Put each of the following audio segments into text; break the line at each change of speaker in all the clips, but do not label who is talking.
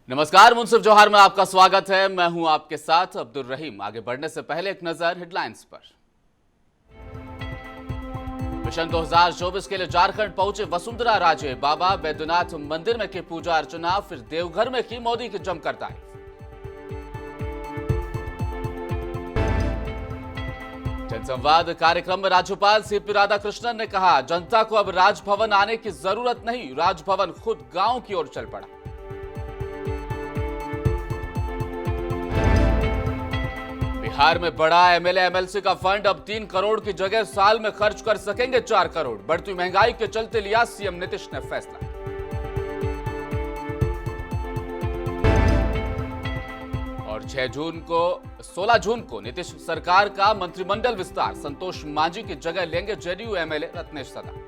नमस्कार, मुंसिफ जौहर में आपका स्वागत है। मैं हूं आपके साथ अब्दुल रहीम। आगे बढ़ने से पहले एक नजर हेडलाइंस पर। मिशन 2024 के लिए झारखंड पहुंचे वसुंधरा राजे। बाबा बैद्यनाथ मंदिर में की पूजा अर्चना, फिर देवघर में की मोदी की जमकर तारीफ। जनसंवाद कार्यक्रम में राज्यपाल सीपी राधाकृष्णन ने कहा, जनता को अब राजभवन आने की जरूरत नहीं, राजभवन खुद गांव की ओर चल पड़ा। बिहार में बढ़ा एमएलए एमएलसी का फंड, अब 3 करोड़ की जगह साल में खर्च कर सकेंगे 4 करोड़। बढ़ती महंगाई के चलते लिया सीएम नीतीश ने फैसला। और 16 जून को नीतीश सरकार का मंत्रिमंडल विस्तार, संतोष मांझी की जगह लेंगे जेडीयू एमएलए रत्नेश सदा।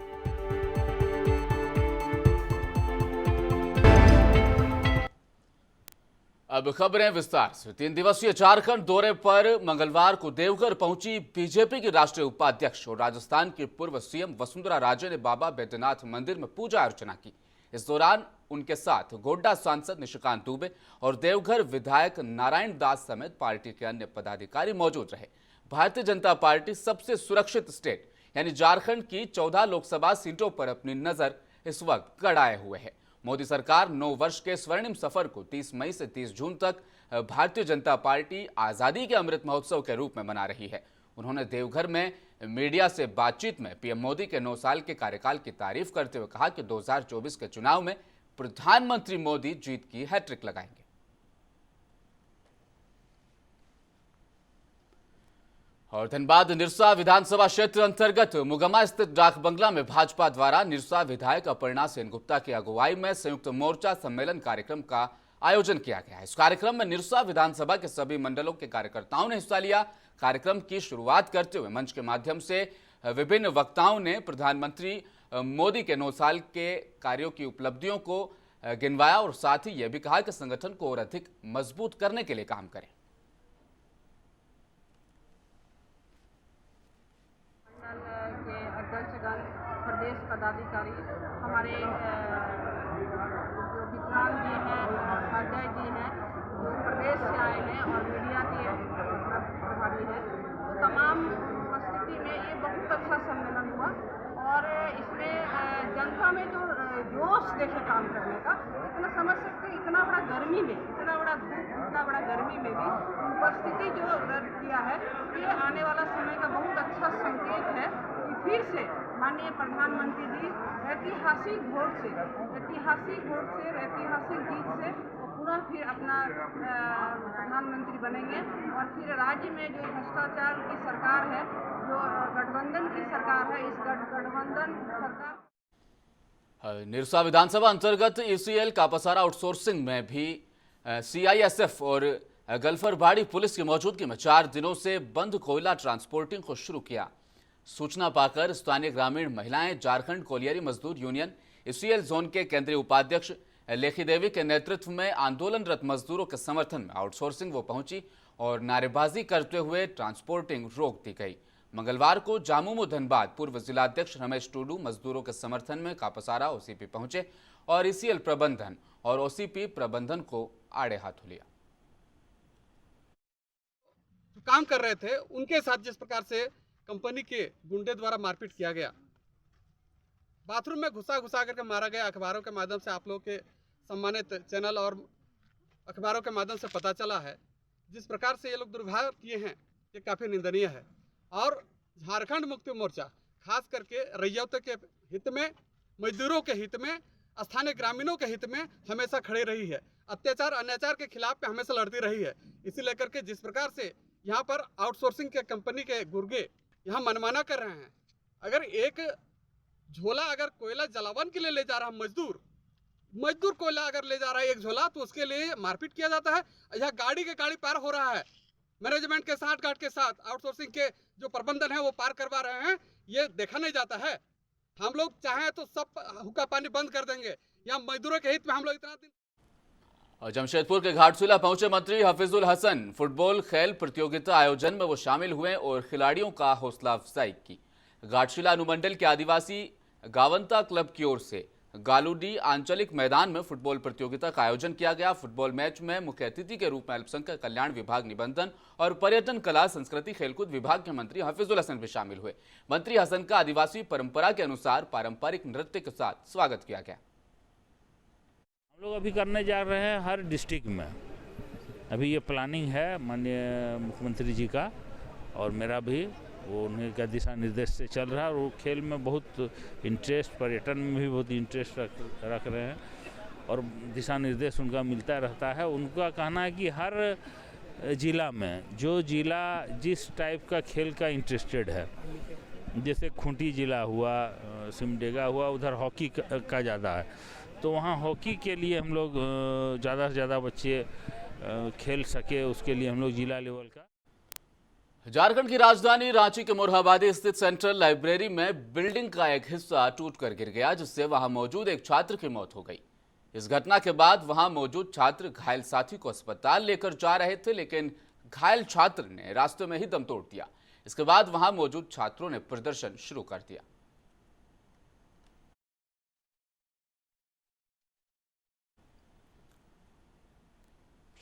अब खबरें विस्तार से। 3 दिवसीय झारखंड दौरे पर मंगलवार को देवघर पहुंची बीजेपी की राष्ट्रीय उपाध्यक्ष और राजस्थान की पूर्व सीएम वसुंधरा राजे ने बाबा बैद्यनाथ मंदिर में पूजा अर्चना की। इस दौरान उनके साथ गोड्डा सांसद निशिकांत दुबे और देवघर विधायक नारायण दास समेत पार्टी के अन्य पदाधिकारी मौजूद रहे। भारतीय जनता पार्टी सबसे सुरक्षित स्टेट यानी झारखंड की 14 लोकसभा सीटों पर अपनी नजर इस वक्त गड़ाए हुए है। मोदी सरकार 9 वर्ष के स्वर्णिम सफर को 30 मई से 30 जून तक भारतीय जनता पार्टी आजादी के अमृत महोत्सव के रूप में मना रही है। उन्होंने देवघर में मीडिया से बातचीत में पीएम मोदी के 9 साल के कार्यकाल की तारीफ करते हुए कहा कि 2024 के चुनाव में प्रधानमंत्री मोदी जीत की हैट्रिक लगाएंगे। और धनबाद निरसा विधानसभा क्षेत्र अंतर्गत मुगमा स्थित डाक बंगला में भाजपा द्वारा निरसा विधायक अपर्णा सेनगुप्ता की अगुवाई में संयुक्त मोर्चा सम्मेलन कार्यक्रम का आयोजन किया गया। इस कार्यक्रम में निरसा विधानसभा के सभी मंडलों के कार्यकर्ताओं ने हिस्सा लिया। कार्यक्रम की शुरुआत करते हुए मंच के माध्यम से विभिन्न वक्ताओं ने प्रधानमंत्री मोदी के 9 साल के कार्यों की उपलब्धियों को गिनवाया और साथ ही यह भी कहा कि संगठन को और अधिक मजबूत करने के लिए काम करें।
अध्यक्षगण, प्रदेश पदाधिकारी, हमारे जो विद्वान जी हैं, अजय जी हैं, जो प्रदेश से आए हैं और मीडिया के प्रभारी हैं, तो तमाम उपस्थिति में ये बहुत अच्छा सम्मेलन हुआ। और इसमें जनता में जो जोश देखे काम करने का, इतना समझ सकते हैं, इतना बड़ा गर्मी में, इतना बड़ा धूप, इतना बड़ा गर्मी में भी उपस्थिति जो दर्ज किया है, ये आने वाला समय का बहुत अच्छा संकेत है कि फिर से माननीय प्रधानमंत्री जी ऐतिहासिक वोट से, ऐतिहासिक जीत से वो पूरा फिर अपना प्रधानमंत्री बनेंगे। और फिर राज्य में जो भ्रष्टाचार की सरकार है, जो गठबंधन की सरकार है, इस गठबंधन सरकार।
निरसा विधानसभा अंतर्गत ईसीएल कापासारा आउटसोर्सिंग में भी सीआईएसएफ और गल्फरबाड़ी पुलिस की मौजूदगी में 4 दिनों से बंद कोयला ट्रांसपोर्टिंग को शुरू किया। सूचना पाकर स्थानीय ग्रामीण महिलाएं झारखंड कोलियरी मजदूर यूनियन ईसीएल जोन के केंद्रीय उपाध्यक्ष लेखी देवी के नेतृत्व में आंदोलनरत मजदूरों के समर्थन में आउटसोर्सिंग वो पहुंची और नारेबाजी करते हुए ट्रांसपोर्टिंग रोक दी गई। मंगलवार को जामुमू धनबाद पूर्व जिलाध्यक्ष रमेश टूडू मजदूरों के समर्थन में कापासारा ओसीपी पहुंचे और ईसीएल प्रबंधन और ओसीपी प्रबंधन को आड़े हाथों लिया।
काम कर रहे थे उनके साथ जिस प्रकार से कंपनी के गुंडे द्वारा मारपीट किया गया, बाथरूम में घुसा करके मारा गया, अखबारों के माध्यम से आप लोग के सम्मानित चैनल और अखबारों के माध्यम से पता चला है। जिस प्रकार से ये लोग दुर्व्यवहार किए हैं, ये काफ़ी निंदनीय है। और झारखंड मुक्ति मोर्चा खास करके रैयतों के हित में, मजदूरों के हित में, स्थानीय ग्रामीणों के हित में हमेशा खड़े रही है। अत्याचार अनाचार के खिलाफ पे हमेशा लड़ती रही है। इसी लेकर के जिस प्रकार से यहाँ पर आउटसोर्सिंग के कंपनी के गुर्गे यहाँ मनमाना कर रहे हैं। अगर एक झोला अगर कोयला जलावन के लिए ले जा रहा मजदूर कोयला अगर ले जा रहा है एक झोला, तो उसके लिए मारपीट किया जाता है। यहाँ गाड़ी के गाड़ी पार हो रहा है, मैनेजमेंट के साथ गार्ड के साथ आउटसोर्सिंग के जो प्रबंधन है वो पार करवा रहे हैं, ये देखा नहीं जाता है। हम लोग चाहें तो सब हुक्का पानी बंद कर देंगे। यहाँ मजदूरों के हित में हम लोग इतना दिन।
और जमशेदपुर के घाटशिला पहुंचे मंत्री हफीजुल हसन फुटबॉल खेल प्रतियोगिता आयोजन में वो शामिल हुए और खिलाड़ियों का हौसला अफजाई की। घाटशिला अनुमंडल के आदिवासी गावंता क्लब की ओर से गालूडी आंचलिक मैदान में फुटबॉल प्रतियोगिता का आयोजन किया गया। फुटबॉल मैच में मुख्य अतिथि के रूप में अल्पसंख्यक कल्याण विभाग, निबंधन और पर्यटन, कला, संस्कृति, खेलकूद विभाग के मंत्री हफीजुल हसन भी शामिल हुए। मंत्री हसन का आदिवासी परंपरा के अनुसार पारंपरिक नृत्य के साथ स्वागत किया गया।
हम लोग अभी करने जा रहे हैं हर डिस्ट्रिक्ट में। अभी ये प्लानिंग है माननीय मुख्यमंत्री जी का और मेरा भी, वो उन्हीं का दिशा निर्देश से चल रहा है। और वो खेल में बहुत इंटरेस्ट, पर्यटन में भी बहुत इंटरेस्ट रख रहे हैं और दिशा निर्देश उनका मिलता रहता है। उनका कहना है कि हर ज़िला में जो ज़िला जिस टाइप का खेल का इंटरेस्टेड है, जैसे खूंटी ज़िला हुआ, सिमडेगा हुआ, उधर हॉकी का ज़्यादा है, तो वहाँ हॉकी के लिए हम लोग ज़्यादा से ज़्यादा बच्चे खेल सके, उसके लिए हम लोग जिला लेवल का।
झारखंड की राजधानी रांची के मोरहाबादी स्थित सेंट्रल लाइब्रेरी में बिल्डिंग का एक हिस्सा टूटकर गिर गया, जिससे वहां मौजूद एक छात्र की मौत हो गई। इस घटना के बाद वहां मौजूद छात्र घायल साथी को अस्पताल लेकर जा रहे थे, लेकिन घायल छात्र ने रास्ते में ही दम तोड़ दिया। इसके बाद वहां मौजूद छात्रों ने प्रदर्शन शुरू कर दिया।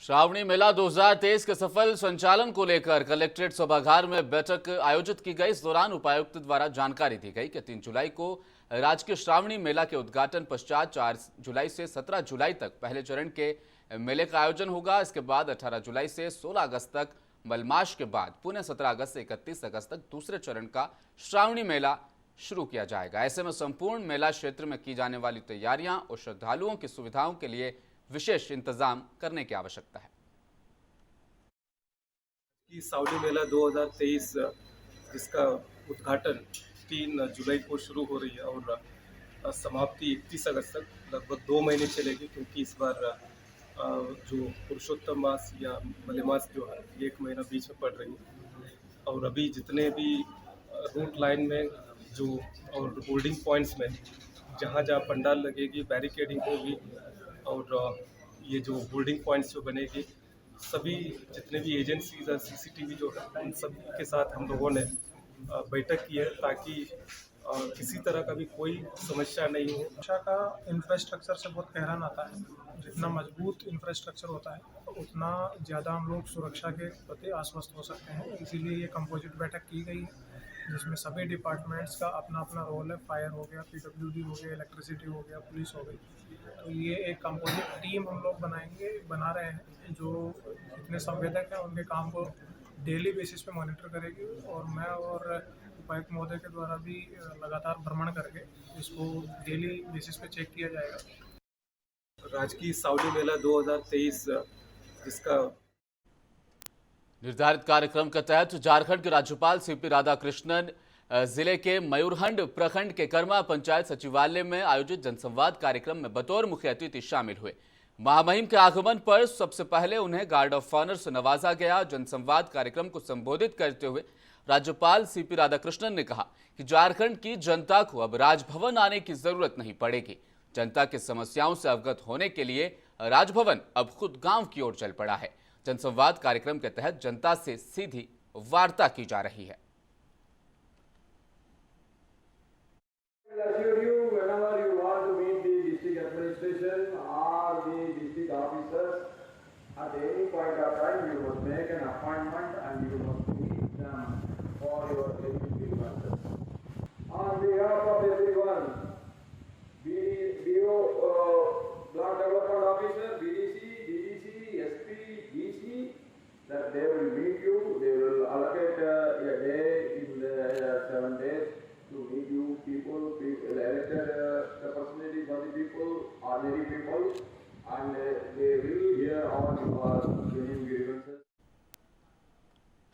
श्रावणी मेला 2023 के सफल संचालन को लेकर कलेक्ट्रेट सभागार में बैठक आयोजित की गई। इस दौरान उपायुक्त द्वारा जानकारी दी गई कि 3 जुलाई को राजकीय श्रावणी मेला के उद्घाटन पश्चात 4 जुलाई से 17 जुलाई तक पहले चरण के मेले का आयोजन होगा। इसके बाद 18 जुलाई से 16 अगस्त तक मलमास के बाद पुनः 17 अगस्त से 31 अगस्त तक दूसरे चरण का श्रावणी मेला शुरू किया जाएगा। ऐसे में संपूर्ण मेला क्षेत्र में की जाने वाली तैयारियां और श्रद्धालुओं की सुविधाओं के लिए विशेष इंतजाम करने की आवश्यकता है।
श्रावणी मेला 2023 जिसका उद्घाटन 3 जुलाई को शुरू हो रही है और समाप्ति 31 अगस्त तक लगभग 2 महीने चलेगी, क्योंकि इस बार जो पुरुषोत्तम मास या मलेमास जो है 1 महीना बीच में पड़ रही है। और अभी जितने भी रूट लाइन में जो और होल्डिंग पॉइंट्स में जहाँ जहाँ पंडाल लगेगी, बैरिकेडिंग होगी और ये जो होल्डिंग पॉइंट्स जो बनेगी, सभी जितने भी एजेंसीज और सीसीटीवी जो है उन सब के साथ हम लोगों ने बैठक की है, ताकि किसी तरह का भी कोई समस्या नहीं हो।
सुरक्षा का इंफ्रास्ट्रक्चर से बहुत हैरान आता है। जितना मजबूत इंफ्रास्ट्रक्चर होता है उतना ज़्यादा हम लोग सुरक्षा के प्रति आश्वस्त हो सकते हैं। इसीलिए ये कंपोजिट बैठक की गई है, जिसमें सभी डिपार्टमेंट्स का अपना अपना रोल है। फायर हो गया, पीडब्ल्यूडी हो गया, इलेक्ट्रिसिटी हो गया, पुलिस हो गई। तो ये एक कंपोजिट टीम हम लोग बना रहे हैं, जो जितने संवेदक हैं उनके काम को डेली बेसिस पे मॉनिटर करेगी। और मैं और उपायुक्त महोदय के द्वारा भी लगातार भ्रमण करके इसको डेली बेसिस पे चेक किया जाएगा।
राजकीय श्रावणी मेला 2023 जिसका
निर्धारित कार्यक्रम के तहत झारखंड के राज्यपाल सीपी राधाकृष्णन जिले के मयूरहंड प्रखंड के कर्मा पंचायत सचिवालय में आयोजित जनसंवाद कार्यक्रम में बतौर मुख्य अतिथि शामिल हुए। महामहिम के आगमन पर सबसे पहले उन्हें गार्ड ऑफ ऑनर से नवाजा गया। जनसंवाद कार्यक्रम को संबोधित करते हुए राज्यपाल सीपी राधाकृष्णन ने कहा कि झारखंड की जनता को अब राजभवन आने की जरूरत नहीं पड़ेगी। जनता की समस्याओं से अवगत होने के लिए राजभवन अब खुद गांव की ओर चल पड़ा है। जनसंवाद कार्यक्रम के तहत जनता से सीधी वार्ता की जा रही है।
Block Development Officer, BDC, SP, DC, that they will meet you. They will allocate a day in the 7 days to meet you people, elected representatives of the people, ordinary people, and they will hear all your genuine grievances.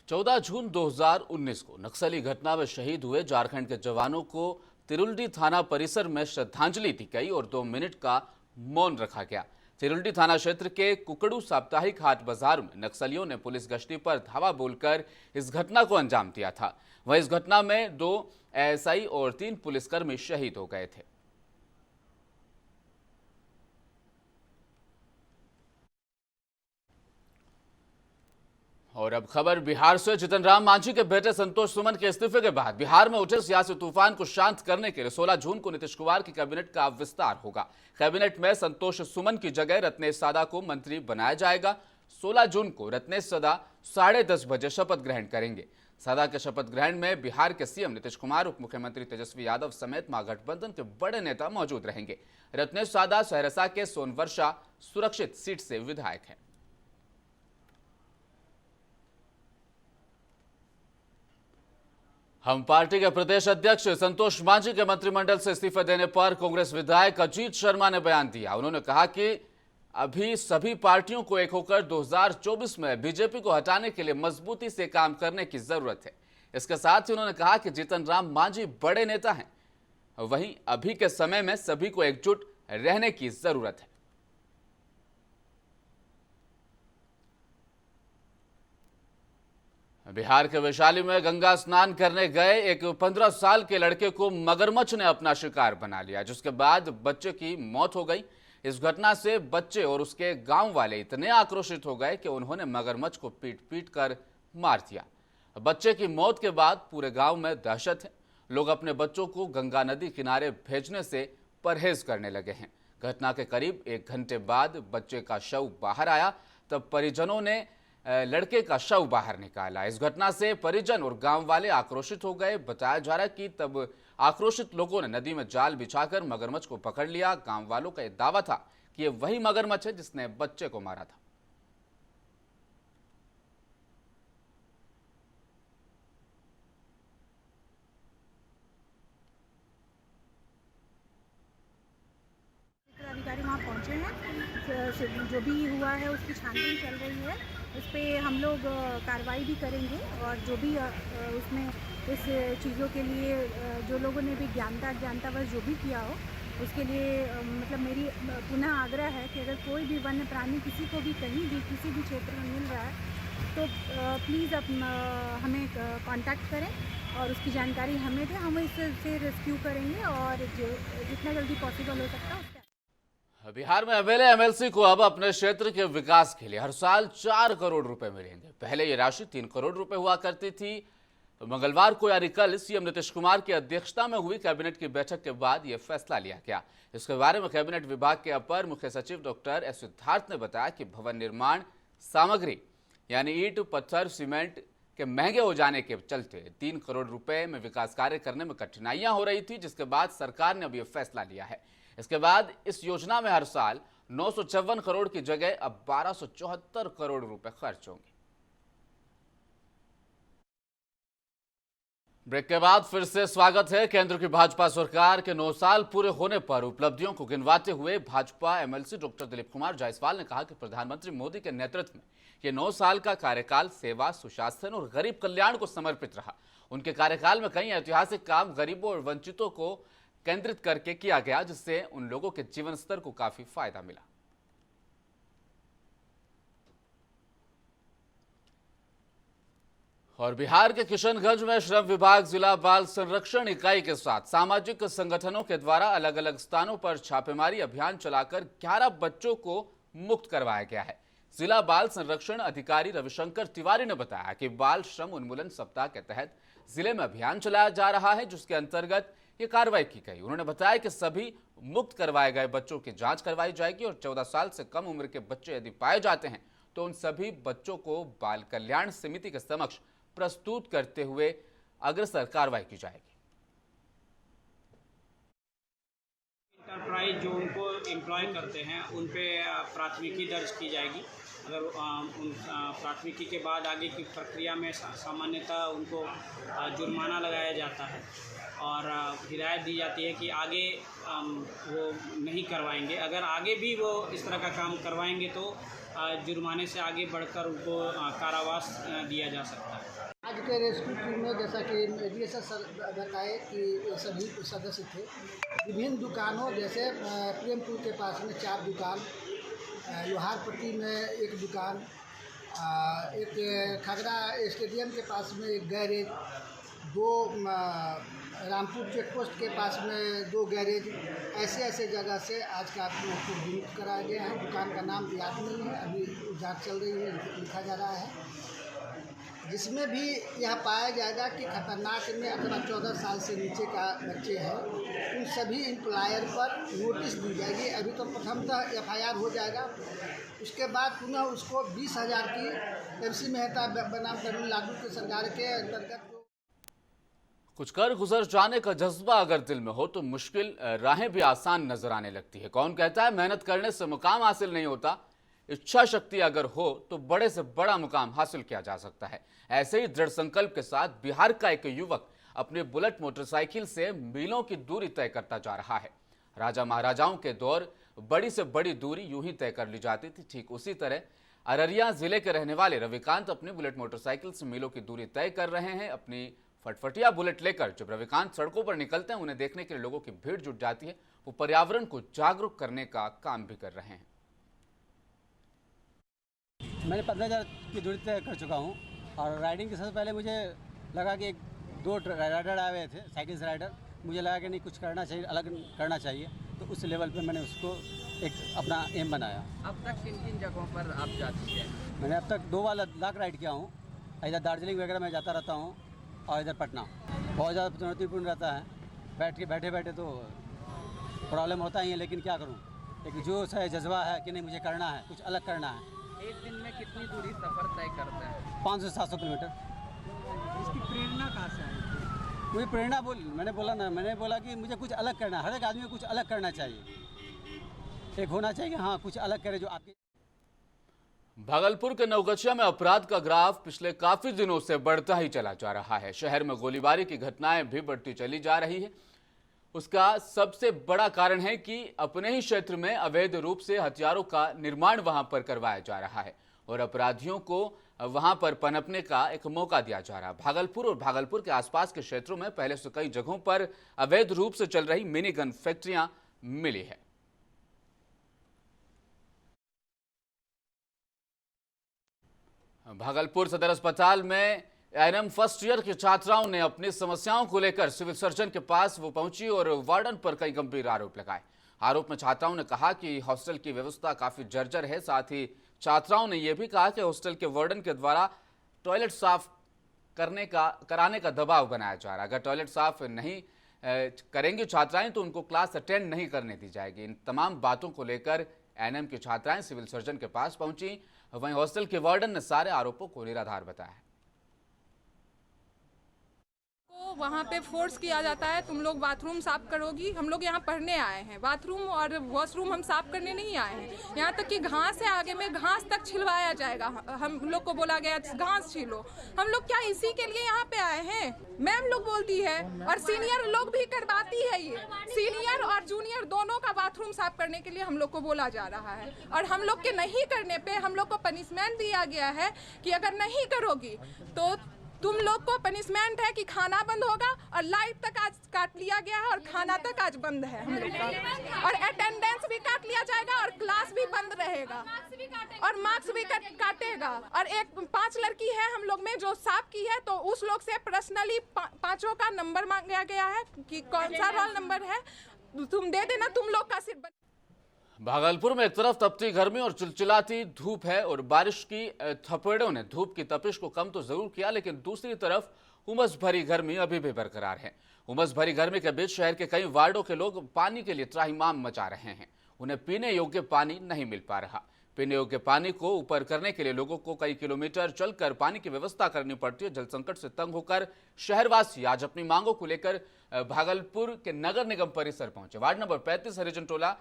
14 जून 2019 को नक्सली घटना में शहीद हुए झारखंड के जवानों को तिरुल्डी थाना परिसर में श्रद्धांजलि दी गई और 2 मिनट का मौन रखा गया। तिरुल्डी थाना क्षेत्र के कुकड़ू साप्ताहिक हाट बाजार में नक्सलियों ने पुलिस गश्ती पर धावा बोलकर इस घटना को अंजाम दिया था। वहीं इस घटना में 2 एएसआई और 3 पुलिसकर्मी शहीद हो गए थे। और और अब खबर बिहार से। जीतन राम मांझी के बेटे संतोष सुमन के इस्तीफे के बाद बिहार में उठे सियासी तूफान को शांत करने के लिए 16 जून को नीतीश कुमार की कैबिनेट का विस्तार होगा। कैबिनेट में संतोष सुमन की जगह रत्नेश सादा को मंत्री बनाया जाएगा। 16 जून को रत्नेश सादा 10:30 बजे शपथ ग्रहण करेंगे। सादा के शपथ ग्रहण में बिहार के सीएम नीतीश कुमार, उप मुख्यमंत्री तेजस्वी यादव समेत महागठबंधन के बड़े नेता मौजूद रहेंगे। रत्नेश सादा सहरसा के सोनवर्षा सुरक्षित सीट से विधायक हैं। हम पार्टी के प्रदेश अध्यक्ष संतोष मांझी के मंत्रिमंडल से इस्तीफा देने पर कांग्रेस विधायक अजीत शर्मा ने बयान दिया। उन्होंने कहा कि अभी सभी पार्टियों को एक होकर 2024 में बीजेपी को हटाने के लिए मजबूती से काम करने की जरूरत है। इसके साथ ही उन्होंने कहा कि जीतन राम मांझी बड़े नेता हैं, वहीं अभी के समय में सभी को एकजुट रहने की जरूरत है। बिहार के वैशाली में गंगा स्नान करने गए एक 15 साल के लड़के को मगरमच्छ ने अपना शिकार बना लिया, जिसके बाद बच्चे की मौत हो गई। इस घटना से बच्चे और उसके गांव वाले इतने आक्रोशित हो गए कि उन्होंने मगरमच्छ को पीट पीट कर मार दिया। बच्चे की मौत के बाद पूरे गांव में दहशत है। लोग अपने बच्चों को गंगा नदी किनारे भेजने से परहेज करने लगे हैं। घटना के करीब 1 घंटे बाद बच्चे का शव बाहर आया, तब परिजनों ने लड़के का शव बाहर निकाला। इस घटना से परिजन और गांव वाले आक्रोशित हो गए। बताया जा रहा है कि तब आक्रोशित लोगों ने नदी में जाल बिछाकर मगरमच्छ को पकड़ लिया। गांव वालों का यह दावा था कि यह वही मगरमच्छ है जिसने बच्चे को मारा था।
अधिकारी वहाँ पहुँचे हैं, जो भी हुआ है उसकी छानबीन चल रही है। इस पे हम लोग कार्रवाई भी करेंगे और जो भी उसमें इस चीज़ों के लिए जो लोगों ने भी ज्ञानतावश जो भी किया हो उसके लिए मतलब मेरी पुनः आग्रह है कि अगर कोई भी वन्य प्राणी किसी को भी कहीं भी किसी भी क्षेत्र में मिल रहा है तो प्लीज़ हमें कांटेक्ट करें और उसकी जानकारी हमें दें। हम इससे रेस्क्यू करेंगे और जितना जल्दी पॉसिबल हो सकता है।
बिहार में एमएलए एमएलसी को अब अपने क्षेत्र के विकास के लिए हर साल 4 करोड़ रुपए मिलेंगे। पहले ये राशि 3 करोड़ रुपए हुआ करती थी। मंगलवार को यानी कल सीएम नीतीश कुमार की अध्यक्षता में हुई कैबिनेट की बैठक के बाद यह फैसला लिया गया। इसके बारे में कैबिनेट विभाग के अपर मुख्य सचिव डॉक्टर एस सिद्धार्थ ने बताया कि भवन निर्माण सामग्री यानी ईंट, पत्थर, सीमेंट के महंगे हो जाने के चलते 3 करोड़ रुपए में विकास कार्य करने में कठिनाइयां हो रही थी, जिसके बाद सरकार ने अब यह फैसला लिया है। इसके बाद इस योजना में हर साल 954 करोड़ की जगह अब 1274 करोड़ रुपए खर्च होंगे। ब्रेक के बाद फिर से स्वागत है। केंद्र की भाजपा सरकार के 9 साल पूरे होने पर उपलब्धियों को गिनवाते हुए भाजपा एमएलसी डॉक्टर दिलीप कुमार जायसवाल ने कहा कि प्रधानमंत्री मोदी के नेतृत्व में ये 9 साल का कार्यकाल सेवा, सुशासन और गरीब कल्याण को समर्पित रहा। उनके कार्यकाल में कई ऐतिहासिक काम गरीबों और वंचितों को केंद्रित करके किया गया, जिससे उन लोगों के जीवन स्तर को काफी फायदा मिला। और बिहार के किशनगंज में श्रम विभाग जिला बाल संरक्षण इकाई के साथ सामाजिक संगठनों के द्वारा अलग अलग स्थानों पर छापेमारी अभियान चलाकर 11 बच्चों को मुक्त करवाया गया है। जिला बाल संरक्षण अधिकारी रविशंकर तिवारी ने बताया कि बाल श्रम उन्मूलन सप्ताह के तहत जिले में अभियान चलाया जा रहा है, जिसके अंतर्गत ये कार्रवाई की गई। उन्होंने बताया कि सभी मुक्त करवाए गए बच्चों की जांच करवाई जाएगी और 14 साल से कम उम्र के बच्चे यदि पाए जाते हैं तो उन सभी बच्चों को बाल कल्याण समिति के समक्ष प्रस्तुत करते हुए अग्रसर कार्रवाई की जाएगी।
इंटरप्राइज जो उनको एम्प्लॉय करते हैं उन पे प्राथमिकी दर्ज की जाएगी। अगर उन प्राथमिकी के बाद आगे की प्रक्रिया में सामान्यतः उनको जुर्माना लगाया जाता है और हिदायत दी जाती है कि आगे वो नहीं करवाएंगे। अगर आगे भी वो इस तरह का काम करवाएंगे तो जुर्माने से आगे बढ़कर उनको कारावास दिया जा सकता है।
आज के रेस्क्यू टीम में जैसा कि डीएसएस सर बताए कि सभी सदस्य थे। विभिन्न दुकानों जैसे प्रेमपुर के पास में 4 दुकान, लोहारपट्टी में 1 दुकान, एक खगड़ा स्टेडियम के पास में 1 गैरेज, 2 रामपुर चेक पोस्ट के पास में 2 गैरेज, ऐसे जगह से आज का को विमुक्त कराया गया है। दुकान का नाम याद नहीं है, अभी जांच चल रही है, लिखा जा रहा है। जिसमें भी यह पाया जाएगा कि खतरनाक में अथवा 14 साल से नीचे का बच्चे हैं, उन सभी एम्प्लॉयर पर नोटिस दी जाएगी। अभी तो प्रथमतः FIR हो जाएगा, उसके बाद पुनः उसको 20,000 की MC मेहता बनाम तमिलनाडु की सरकार के अंतर्गत
कुछ कर गुजर जाने का जज्बा अगर दिल में हो तो मुश्किल राहें भी आसान नजर आने लगती है। कौन कहता है मेहनत करने से मुकाम हासिल नहीं होता? इच्छा शक्ति अगर हो तो बड़े से बड़ा मुकाम हासिल किया जा सकता है। ऐसे ही दृढ़ संकल्प के साथ बिहार का एक युवक अपने बुलेट मोटरसाइकिल से मीलों की दूरी तय करता जा रहा है। राजा महाराजाओं के दौर बड़ी से बड़ी दूरी यूं ही तय कर ली जाती थी। ठीक उसी तरह अररिया जिले के रहने वाले रविकांत अपनी बुलेट मोटरसाइकिल से मीलों की दूरी तय कर रहे हैं। अपनी फटफटिया बुलेट लेकर जब रविकांत सड़कों पर निकलते हैं, उन्हें देखने के लिए लोगों की भीड़ जुट जाती है। वो पर्यावरण को जागरूक करने का काम भी कर रहे हैं।
मैंने 15,000 की दूरी तय कर चुका हूँ और राइडिंग के सबसे पहले मुझे लगा कि 2 राइडर आए हुए थे, साइकिल से राइडर। मुझे लगा कि नहीं, कुछ करना चाहिए, अलग करना चाहिए, तो उस लेवल पे मैंने उसको एक अपना एम बनाया।
अब तक किन किन जगहों पर आप जा चुके हैं?
मैंने अब तक 2 बार लद्दाख राइड किया हूँ। इधर दार्जिलिंग वगैरह में जाता रहता हूँ और इधर पटना। बहुत ज़्यादा चुनौतीपूर्ण रहता है, बैठे बैठे तो प्रॉब्लम होता ही है, लेकिन क्या करूँ, एक जोश है, जज्बा है कि नहीं मुझे करना है, कुछ अलग करना है।
एक दिन में कितनी दूरी सफ़र तय करते हैं?
500 से 700 किलोमीटर।
इसकी प्रेरणा कहाँ से आई?
मुझे प्रेरणा मैंने बोला कि मुझे कुछ अलग करना है। हर एक आदमी को कुछ अलग करना चाहिए, एक होना चाहिए कि हाँ कुछ अलग करे जो आपके।
भागलपुर के नवगछिया में अपराध का ग्राफ पिछले काफी दिनों से बढ़ता ही चला जा रहा है। शहर में गोलीबारी की घटनाएं भी बढ़ती चली जा रही है। उसका सबसे बड़ा कारण है कि अपने ही क्षेत्र में अवैध रूप से हथियारों का निर्माण वहां पर करवाया जा रहा है और अपराधियों को वहां पर पनपने का एक मौका दिया जा रहा है। भागलपुर और भागलपुर के आसपास के क्षेत्रों में पहले से कई जगहों पर अवैध रूप से चल रही मिनी गन फैक्ट्रियां मिली है। भागलपुर सदर अस्पताल में एनएम फर्स्ट ईयर की छात्राओं ने अपनी समस्याओं को लेकर सिविल सर्जन के पास वो पहुंची और वार्डन पर कई गंभीर आरोप लगाए। आरोप में छात्राओं ने कहा कि हॉस्टल की व्यवस्था काफी जर्जर है। साथ ही छात्राओं ने यह भी कहा कि हॉस्टल के वार्डन के द्वारा टॉयलेट साफ कराने का दबाव बनाया जा रहा है। अगर टॉयलेट साफ नहीं करेंगी छात्राएं तो उनको क्लास अटेंड नहीं करने दी जाएगी। इन तमाम बातों को लेकर एनएम की छात्राएं सिविल सर्जन के पास पहुंची। वहीं हॉस्टल के वार्डन ने सारे आरोपों को निराधार बताया।
वहाँ पे फोर्स किया जाता है, तुम लोग बाथरूम साफ करोगी। हम लोग यहाँ पढ़ने आए हैं, बाथरूम और वॉशरूम हम साफ करने नहीं आए हैं। यहाँ तक कि घास है, आगे में घास तक छिलवाया जाएगा। हम लोग को बोला गया घास छीलो। हम लोग क्या इसी के लिए यहाँ पे आए हैं? मैम लोग बोलती है और सीनियर लोग भी करवाती है। ये सीनियर और जूनियर दोनों का बाथरूम साफ करने के लिए हम लोग को बोला जा रहा है और हम लोग के नहीं करने पे हम लोग को पनिशमेंट दिया गया है कि अगर नहीं करोगी तो तुम लोग को पनिशमेंट है कि खाना बंद होगा। और लाइट तक आज काट लिया गया है और खाना तक आज बंद है हम लोग का, और अटेंडेंस भी काट लिया जाएगा और क्लास भी बंद रहेगा और मार्क्स भी काटेगा। और एक 5 लड़की है हम लोग में जो साफ की है, तो उस लोग से पर्सनली 5 का नंबर मांगा गया है कि कौन सा रोल नंबर है, तुम दे देना, तुम लोग का सिर्फ।
भागलपुर में एक तरफ तपती गर्मी और चिलचिलाती धूप है और बारिश की थपेड़ों ने धूप की तपिश को कम तो जरूर किया, लेकिन दूसरी तरफ उमस भरी गर्मी अभी भी बरकरार है। उमस भरी गर्मी के बीच शहर के कई वार्डों के लोग पानी के लिए त्राहिमाम मचा रहे हैं। उन्हें पीने योग्य पानी नहीं मिल पा रहा। पीने योग्य पानी को ऊपर करने के लिए लोगों को कई किलोमीटर चलकर पानी की व्यवस्था करनी पड़ती है। जल संकट से तंग होकर शहरवासी आज अपनी मांगों को लेकर भागलपुर के नगर निगम परिसर पहुंचे। वार्ड नंबर 35 हरिजन टोला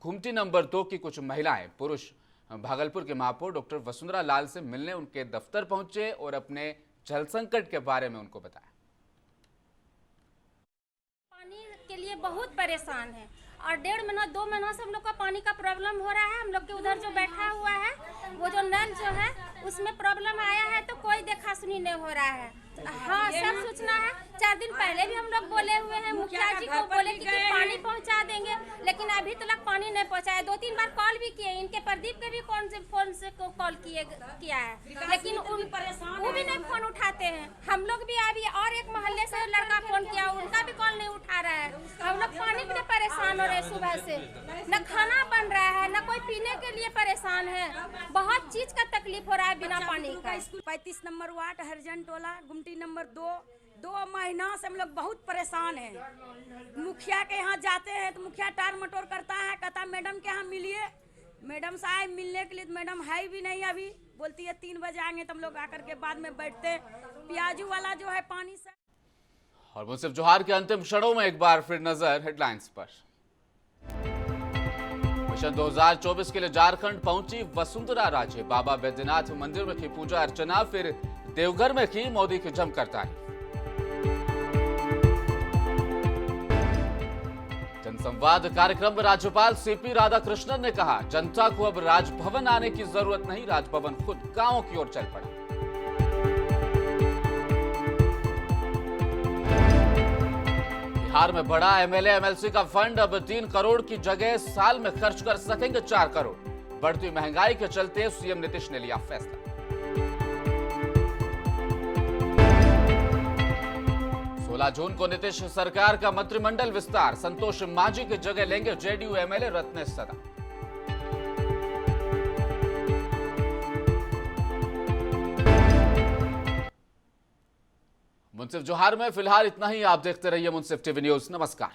घुमटी नंबर 2 की कुछ महिलाएं पुरुष भागलपुर के महापौर डॉक्टर वसुंधरा लाल से मिलने उनके दफ्तर पहुंचे और अपने जल संकट के बारे में उनको बताया।
पानी के लिए बहुत परेशान है और 1.5 महीना 2 महीना से हम लोग का पानी का प्रॉब्लम हो रहा है। हम लोग के उधर जो बैठा हुआ है वो जो नल जो है उसमें प्रॉब्लम आया है तो कोई देखा सुनी नहीं हो रहा है। हाँ, सब सूचना है। 4 दिन पहले भी हम लोग बोले हुए हैं, मुखिया जी को बोले कि पानी पहुंचा देंगे, लेकिन अभी तक पानी नहीं पहुंचाया। 2-3 बार कॉल भी किए, इनके प्रदीप के भी फोन से कॉल किया है, लेकिन वो भी नहीं फोन उठाते हैं। हम लोग भी अभी और एक मोहल्ले से लड़का फोन किया, उनका भी कॉल नहीं उठा रहा है। हम लोग पानी के लिए परेशान हो रहे हैं सुबह से, न खाना बन रहा है, न कोई पीने के लिए परेशान है। बहुत चीज का तकलीफ हो रहा है बिना पानी का।
35 नंबर वार्ड हरिजन टोला गुमटी नंबर 2 महीना से हम लोग बहुत परेशान हैं। मुखिया के यहाँ जाते हैं तो मुखिया टार मटोर करता है, कहता मैडम के यहाँ मिलिए। मैडम से आए मिलने के लिए, तो मैडम है भी नहीं अभी, बोलती है 3 बजे आएंगे। तो हम लोग आकर के बाद में बैठते हैं। प्याजू वाला जो है पानी से।
और मुंसिफ जोहार के अंतिम क्षणों में एक बार फिर नजर हेडलाइंस पर। मिशन 2024 के लिए झारखंड पहुंची वसुंधरा राजे, बाबा बैद्यनाथ मंदिर में की पूजा अर्चना, फिर देवघर में की मोदी की जमकर तारीफ। जनसंवाद कार्यक्रम में राज्यपाल सीपी राधाकृष्णन ने कहा, जनता को अब राजभवन आने की जरूरत नहीं, राजभवन खुद गांवों की ओर चल पड़ा। बिहार में बढ़ा एमएलए एमएलसी का फंड, अब 3 करोड़ की जगह साल में खर्च कर सकेंगे 4 करोड़। बढ़ती महंगाई के चलते सीएम नीतीश ने लिया फैसला। 16 जून को नीतीश सरकार का मंत्रिमंडल विस्तार, संतोष मांझी की जगह लेंगे जेडीयू एमएलए रत्नेश सदा। मुंसिफ जोहार में फिलहाल इतना ही। आप देखते रहिए मुंसिफ टीवी न्यूज। नमस्कार।